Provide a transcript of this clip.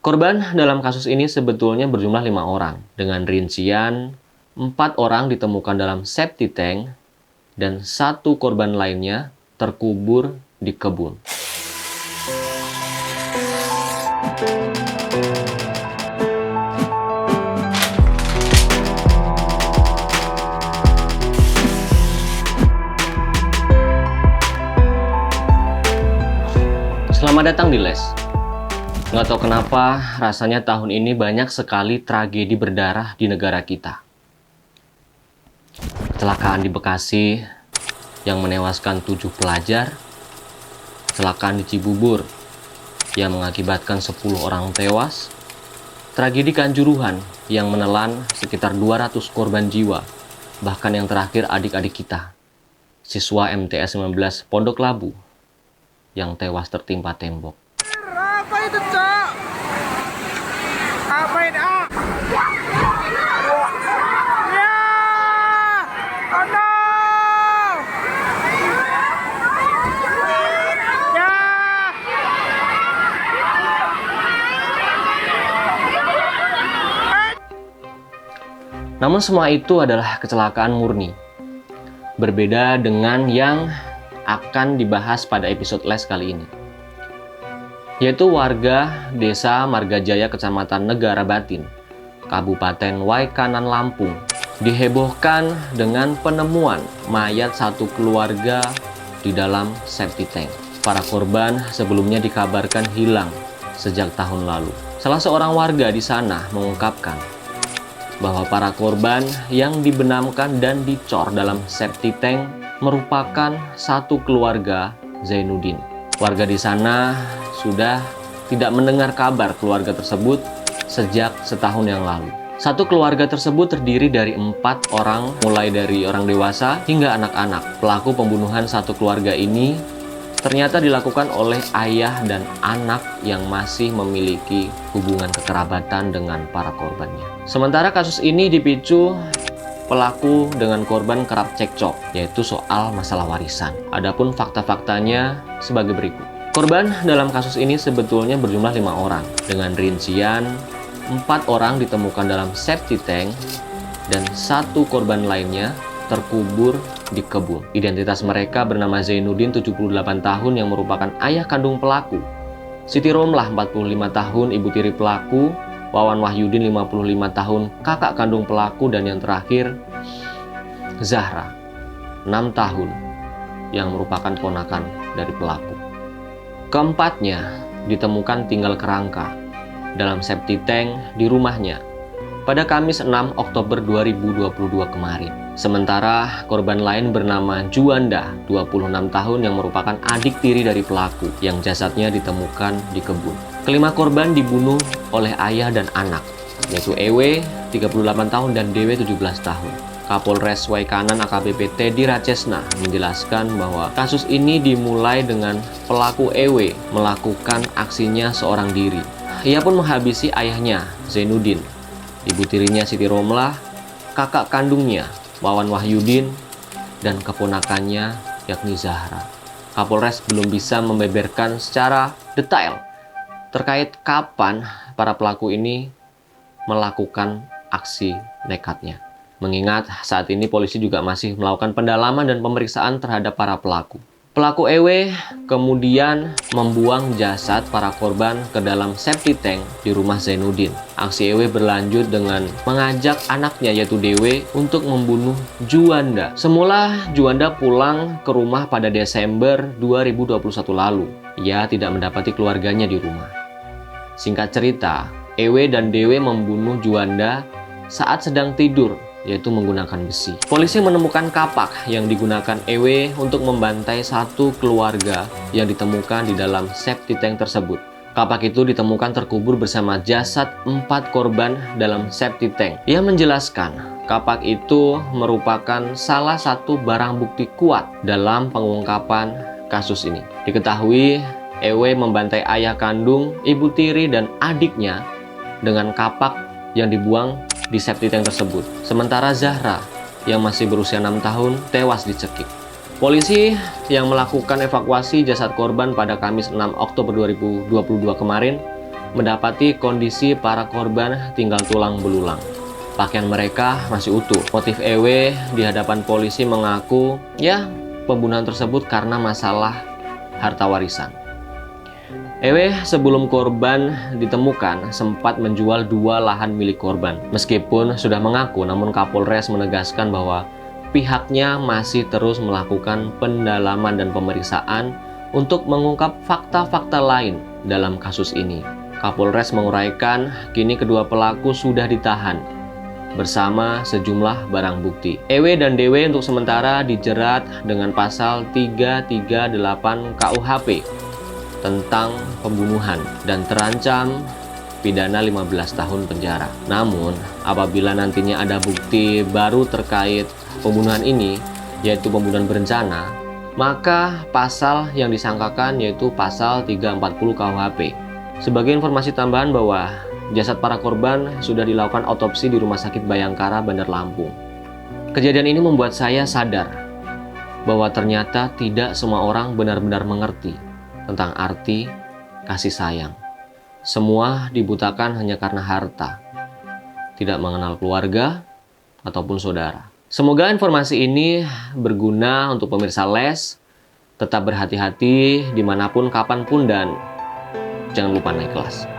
Korban dalam kasus ini sebetulnya berjumlah 5 orang, dengan rincian 4 orang ditemukan dalam septic tank dan 1 korban lainnya terkubur di kebun. Selamat datang di Les. Nggak tahu kenapa, rasanya tahun ini banyak sekali tragedi berdarah di negara kita. Kecelakaan di Bekasi yang menewaskan 7 pelajar, kecelakaan di Cibubur yang mengakibatkan 10 orang tewas, tragedi Kanjuruhan yang menelan sekitar 200 korban jiwa, bahkan yang terakhir adik-adik kita, siswa MTS 19 Pondok Labu yang tewas tertimpa tembok. Apa itu, Cok? Apain, ah? Ya! Oh no! Ya! Namun semua itu adalah kecelakaan murni. Berbeda dengan yang akan dibahas pada episode Les kali ini, yaitu warga Desa Margajaya, Kecamatan Negara Batin, Kabupaten Waikanan, Lampung, dihebohkan dengan penemuan mayat satu keluarga di dalam septic tank. Para korban sebelumnya dikabarkan hilang sejak tahun lalu. Salah seorang warga di sana mengungkapkan bahwa para korban yang dibenamkan dan dicor dalam septic tank merupakan satu keluarga Zainuddin. Warga di sana sudah tidak mendengar kabar keluarga tersebut sejak setahun yang lalu. Satu keluarga tersebut terdiri dari 4 orang, mulai dari orang dewasa hingga anak-anak. Pelaku pembunuhan satu keluarga ini ternyata dilakukan oleh ayah dan anak yang masih memiliki hubungan kekerabatan dengan para korbannya. Sementara kasus ini dipicu pelaku dengan korban kerap cekcok, yaitu soal masalah warisan. Adapun fakta-faktanya sebagai berikut. Korban dalam kasus ini sebetulnya berjumlah 5 orang, dengan rincian 4 orang ditemukan dalam septic tank dan 1 korban lainnya terkubur di kebun. Identitas mereka bernama Zainuddin, 78 tahun, yang merupakan ayah kandung pelaku. Siti Romlah, 45 tahun, ibu tiri pelaku. Wawan Wahyudin, 55 tahun, kakak kandung pelaku. Dan yang terakhir, Zahra, 6 tahun, yang merupakan ponakan dari pelaku. Keempatnya ditemukan tinggal kerangka dalam septic tank di rumahnya pada Kamis 6 Oktober 2022 kemarin. Sementara korban lain bernama Juanda, 26 tahun, yang merupakan adik tiri dari pelaku, yang jasadnya ditemukan di kebun. Kelima korban dibunuh oleh ayah dan anak, yaitu EW, 38 tahun, dan DW, 17 tahun. Kapolres Waikanan AKBP Teddy Rachesna menjelaskan bahwa kasus ini dimulai dengan pelaku EW melakukan aksinya seorang diri. Ia pun menghabisi ayahnya, Zainuddin, ibu tirinya Siti Romlah, kakak kandungnya Wawan Wahyudin, dan keponakannya yakni Zahra. Kapolres belum bisa membeberkan secara detail terkait kapan para pelaku ini melakukan aksi nekatnya. Mengingat saat ini polisi juga masih melakukan pendalaman dan pemeriksaan terhadap para pelaku. Pelaku EW kemudian membuang jasad para korban ke dalam septic tank di rumah Zainuddin. Aksi EW berlanjut dengan mengajak anaknya, yaitu DW, untuk membunuh Juanda. Semula Juanda pulang ke rumah pada Desember 2021 lalu. Ia tidak mendapati keluarganya di rumah. Singkat cerita, EW dan DW membunuh Juanda saat sedang tidur, yaitu menggunakan besi. Polisi menemukan kapak yang digunakan EW untuk membantai satu keluarga yang ditemukan di dalam septic tank tersebut. Kapak itu ditemukan terkubur bersama jasad 4 korban dalam septic tank. Ia menjelaskan, kapak itu merupakan salah satu barang bukti kuat dalam pengungkapan kasus ini. Diketahui, EW membantai ayah kandung, ibu tiri, dan adiknya dengan kapak yang dibuang di septic tank tersebut. Sementara Zahra yang masih berusia 6 tahun tewas dicekik. Polisi yang melakukan evakuasi jasad korban pada Kamis 6 Oktober 2022 kemarin mendapati kondisi para korban tinggal tulang belulang. Pakaian mereka masih utuh. Motif EW di hadapan polisi mengaku, ya, pembunuhan tersebut karena masalah harta warisan. EW sebelum korban ditemukan sempat menjual 2 lahan milik korban. Meskipun sudah mengaku, namun Kapolres menegaskan bahwa pihaknya masih terus melakukan pendalaman dan pemeriksaan untuk mengungkap fakta-fakta lain dalam kasus ini. Kapolres menguraikan, kini kedua pelaku sudah ditahan bersama sejumlah barang bukti. EW dan DW untuk sementara dijerat dengan pasal 338 KUHP tentang pembunuhan dan terancam pidana 15 tahun penjara. Namun, apabila nantinya ada bukti baru terkait pembunuhan ini, yaitu pembunuhan berencana, maka pasal yang disangkakan yaitu pasal 340 KUHP. Sebagai informasi tambahan bahwa jasad para korban sudah dilakukan otopsi di Rumah Sakit Bayangkara, Bandar Lampung. Kejadian ini membuat saya sadar bahwa ternyata tidak semua orang benar-benar mengerti tentang arti kasih sayang. Semua dibutakan hanya karena harta, tidak mengenal keluarga ataupun saudara. Semoga informasi ini berguna untuk pemirsa Les. Tetap berhati-hati dimanapun, kapanpun, dan jangan lupa naik kelas.